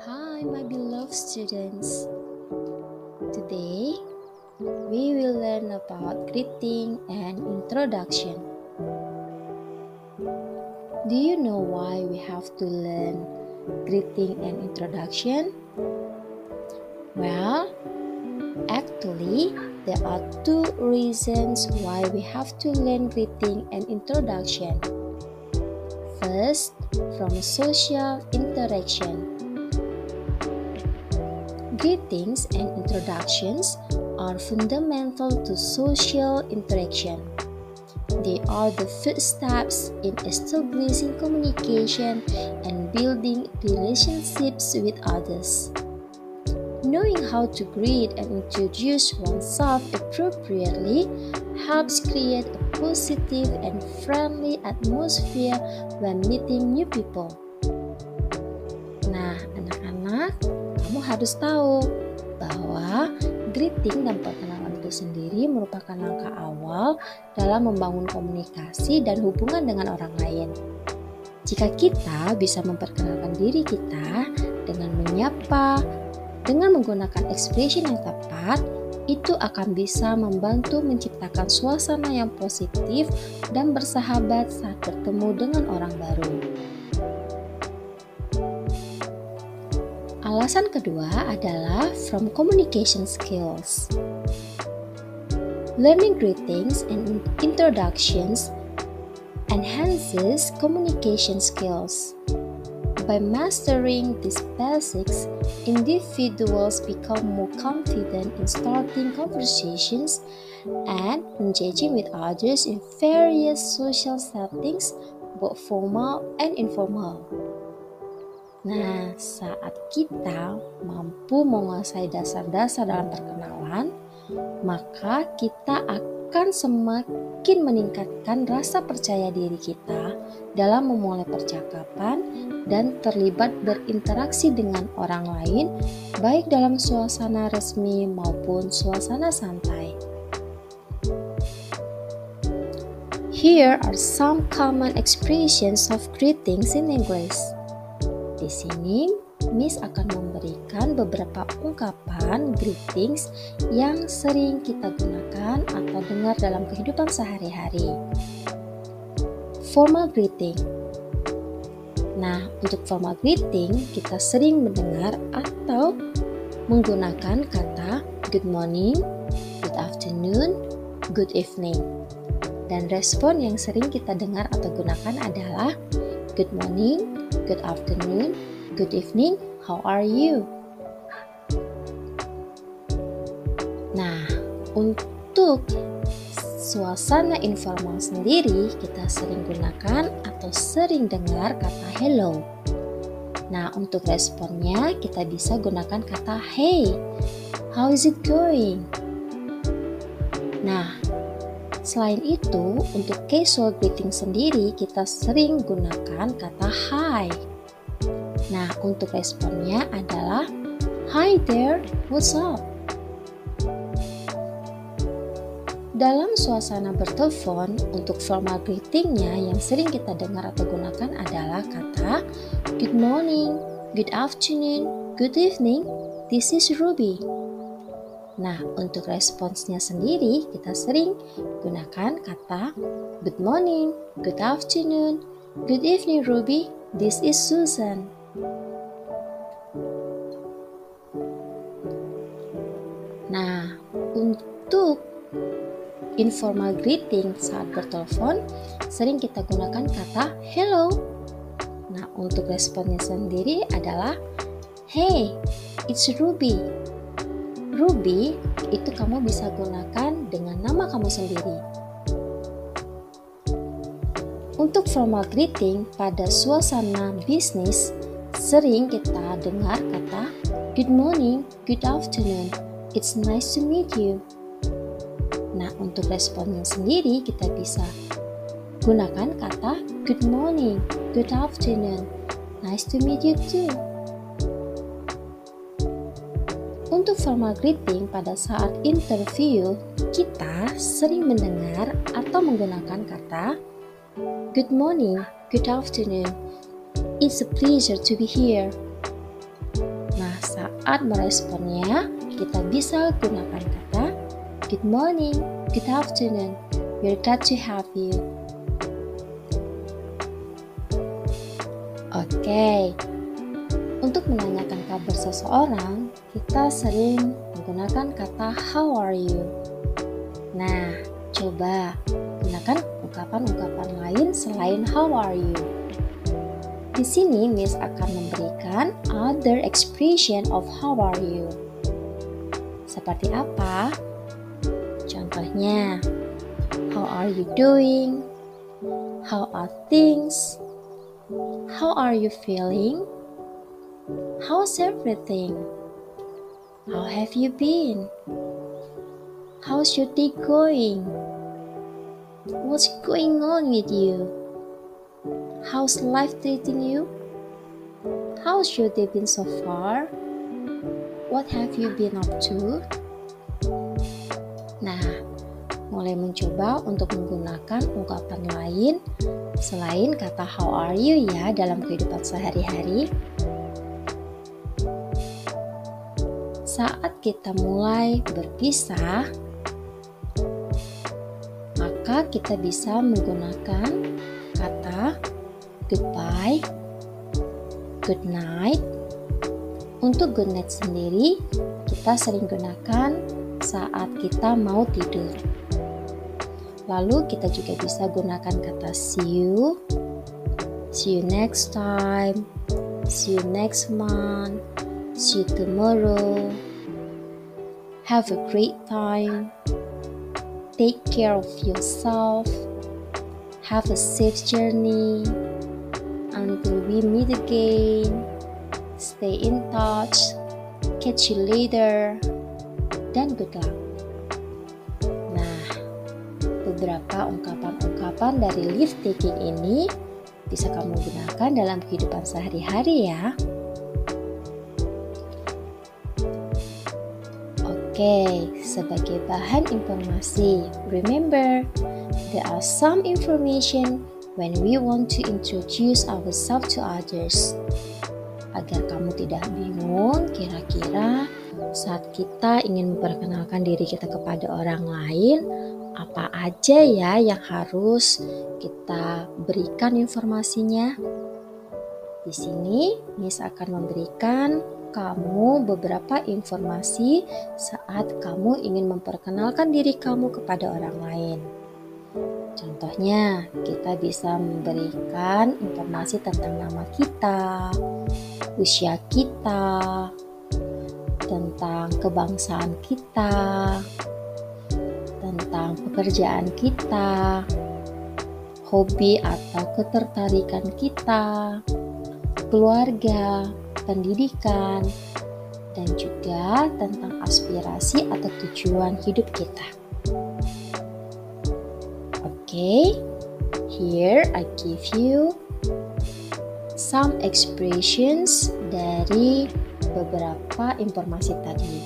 Hi, my beloved students. Today, we will learn about greeting and introduction. Do you know why we have to learn greeting and introduction? Well, actually, there are two reasons why we have to learn greeting and introduction. First, from social interaction. Greetings and introductions are fundamental to social interaction. They are the first steps in establishing communication and building relationships with others. Knowing how to greet and introduce oneself appropriately helps create a positive and friendly atmosphere when meeting new people. Nah, anak-anak, kamu harus tahu bahwa greeting dan perkenalan itu sendiri merupakan langkah awal dalam membangun komunikasi dan hubungan dengan orang lain. Jika kita bisa memperkenalkan diri kita dengan menyapa, dengan menggunakan ekspresi yang tepat, itu akan bisa membantu menciptakan suasana yang positif dan bersahabat saat bertemu dengan orang baru. Alasan kedua adalah from communication skills. Learning greetings and introductions enhances communication skills. By mastering these basics, individuals become more confident in starting conversations and engaging with others in various social settings, both formal and informal. Nah, saat kita mampu menguasai dasar-dasar dalam perkenalan, maka kita akan semakin meningkatkan rasa percaya diri kita dalam memulai percakapan dan terlibat berinteraksi dengan orang lain, baik dalam suasana resmi maupun suasana santai. Here are some common expressions of greetings in English. Di sini, Miss akan memberikan beberapa ungkapan greetings yang sering kita gunakan atau dengar dalam kehidupan sehari-hari. Formal greeting. Nah, untuk formal greeting, kita sering mendengar atau menggunakan kata good morning, good afternoon, good evening. Dan respon yang sering kita dengar atau gunakan adalah good morning, good afternoon, good evening, how are you? Nah, untuk suasana informal sendiri, kita sering gunakan atau sering dengar kata hello. Nah, untuk responnya kita bisa gunakan kata hey, how is it going? Nah, selain itu, untuk casual greeting sendiri, kita sering gunakan kata hi. Nah, untuk responnya adalah hi there, what's up? Dalam suasana bertelepon, untuk formal greetingnya yang sering kita dengar atau gunakan adalah kata good morning, good afternoon, good evening, this is Ruby. Nah, untuk responsnya sendiri, kita sering gunakan kata good morning, good afternoon, good evening Ruby, this is Susan. Nah, untuk informal greeting saat bertelepon, sering kita gunakan kata hello. Nah, untuk responnya sendiri adalah hey, it's Ruby. Ruby itu kamu bisa gunakan dengan nama kamu sendiri. Untuk formal greeting pada suasana bisnis, sering kita dengar kata good morning, good afternoon, it's nice to meet you. Nah, untuk responnya sendiri kita bisa gunakan kata good morning, good afternoon, nice to meet you too. Untuk formal greeting pada saat interview, kita sering mendengar atau menggunakan kata good morning, good afternoon, It's a pleasure to be here. Nah, saat meresponnya, kita bisa gunakan kata good morning, good afternoon, we're glad to have you. Oke, untuk menanyakan kabar seseorang, kita sering menggunakan kata how are you. Nah, coba gunakan ungkapan-ungkapan lain selain how are you. Di sini Miss akan memberikan other expression of how are you. Seperti apa? Contohnya, how are you doing? How are things? How are you feeling? How's everything? How have you been? How's your day going? What's going on with you? How's life treating you? How's your day been so far? What have you been up to? Nah, mulai mencoba untuk menggunakan ungkapan lain selain kata how are you ya dalam kehidupan sehari-hari. Saat kita mulai berpisah, maka kita bisa menggunakan kata goodbye, good night. Untuk good night sendiri, kita sering gunakan saat kita mau tidur. Lalu kita juga bisa gunakan kata see you next time, see you next month, see you tomorrow, have a great time, take care of yourself, have a safe journey, until we meet again, stay in touch, catch you later, dan good luck. Beberapa ungkapan-ungkapan dari leave taking ini bisa kamu gunakan dalam kehidupan sehari-hari ya. Oke, sebagai bahan informasi, remember, there are some information when we want to introduce ourselves to others. Agar kamu tidak bingung, kira-kira saat kita ingin memperkenalkan diri kita kepada orang lain, apa aja ya yang harus kita berikan informasinya? Di sini Miss akan memberikan kamu beberapa informasi saat kamu ingin memperkenalkan diri kamu kepada orang lain. Contohnya, kita bisa memberikan informasi tentang nama kita, usia kita, tentang kebangsaan kita, tentang pekerjaan kita, hobi atau ketertarikan kita, keluarga, pendidikan, dan juga tentang aspirasi atau tujuan hidup kita. Oke, here I give you some expressions dari beberapa informasi tadi.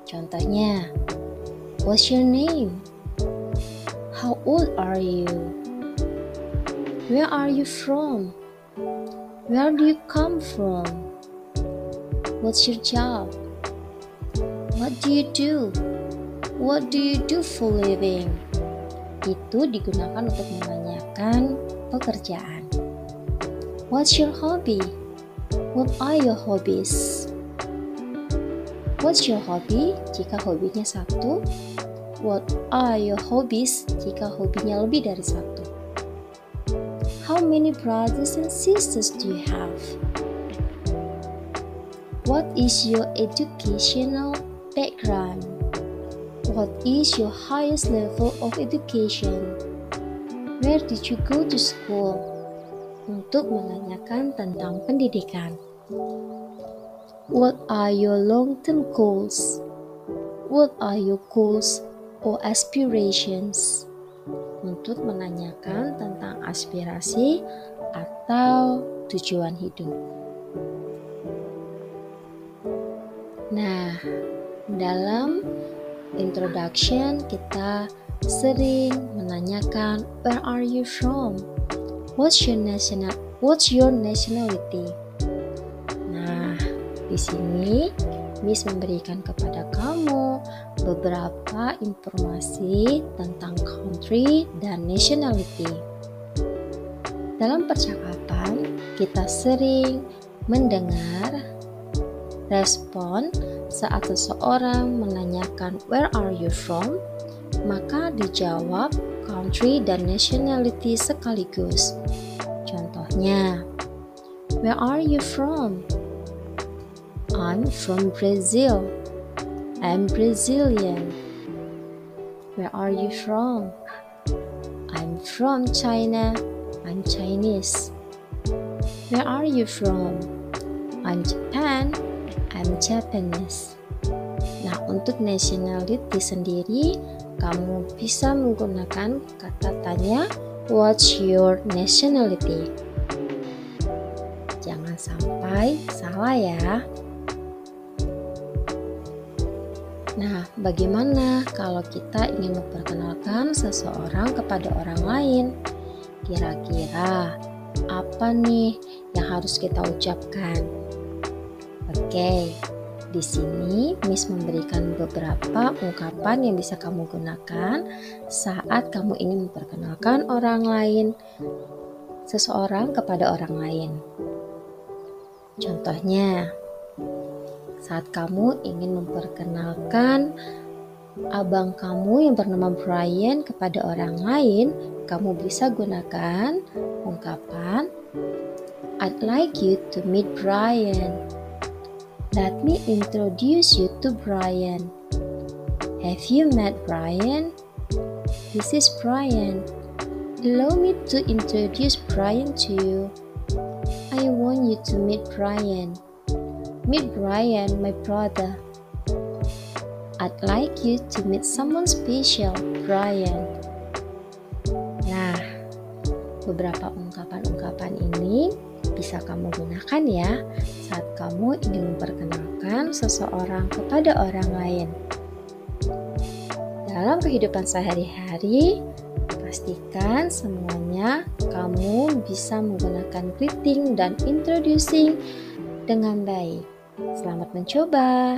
Contohnya, what's your name? How old are you? Where are you from? Where do you come from? What's your job? What do you do? What do you do for living? Itu digunakan untuk menanyakan pekerjaan. What's your hobby? What are your hobbies? What's your hobby? Jika hobinya satu. What are your hobbies? Jika hobinya lebih dari satu. How many brothers and sisters do you have? What is your educational background? What is your highest level of education? Where did you go to school? Untuk menanyakan tentang pendidikan. What are your long-term goals? What are your goals or aspirations? Untuk menanyakan tentang aspirasi atau tujuan hidup. Nah, dalam introduction kita sering menanyakan where are you from? What's your What's your nationality? Nah, di sini Miss memberikan kepada kamu beberapa informasi tentang country dan nationality. Dalam percakapan, kita sering mendengar respon saat seseorang menanyakan where are you from, maka dijawab country dan nationality sekaligus. Contohnya, where are you from? I'm from Brazil. I'm Brazilian. Where are you from? I'm from China. I'm Chinese. Where are you from? I'm Japan. I'm Japanese. Nah, untuk nationality sendiri, kamu bisa menggunakan kata tanya, what's your nationality? Jangan sampai salah ya. Nah, bagaimana kalau kita ingin memperkenalkan seseorang kepada orang lain? Kira-kira apa nih yang harus kita ucapkan? Oke, di sini Miss memberikan beberapa ungkapan yang bisa kamu gunakan saat kamu ingin memperkenalkan orang lain, seseorang kepada orang lain. Contohnya, saat kamu ingin memperkenalkan abang kamu yang bernama Brian kepada orang lain, kamu bisa gunakan ungkapan I'd like you to meet Brian. Let me introduce you to Brian. Have you met Brian? This is Brian. Allow me to introduce Brian to you. I want you to meet Brian. Meet Brian, my brother. I'd like you to meet someone special, Brian. Nah, beberapa ungkapan-ungkapan ini bisa kamu gunakan ya saat kamu ingin memperkenalkan seseorang kepada orang lain. Dalam kehidupan sehari-hari, pastikan semuanya kamu bisa menggunakan greeting dan introducing dengan baik. Selamat mencoba.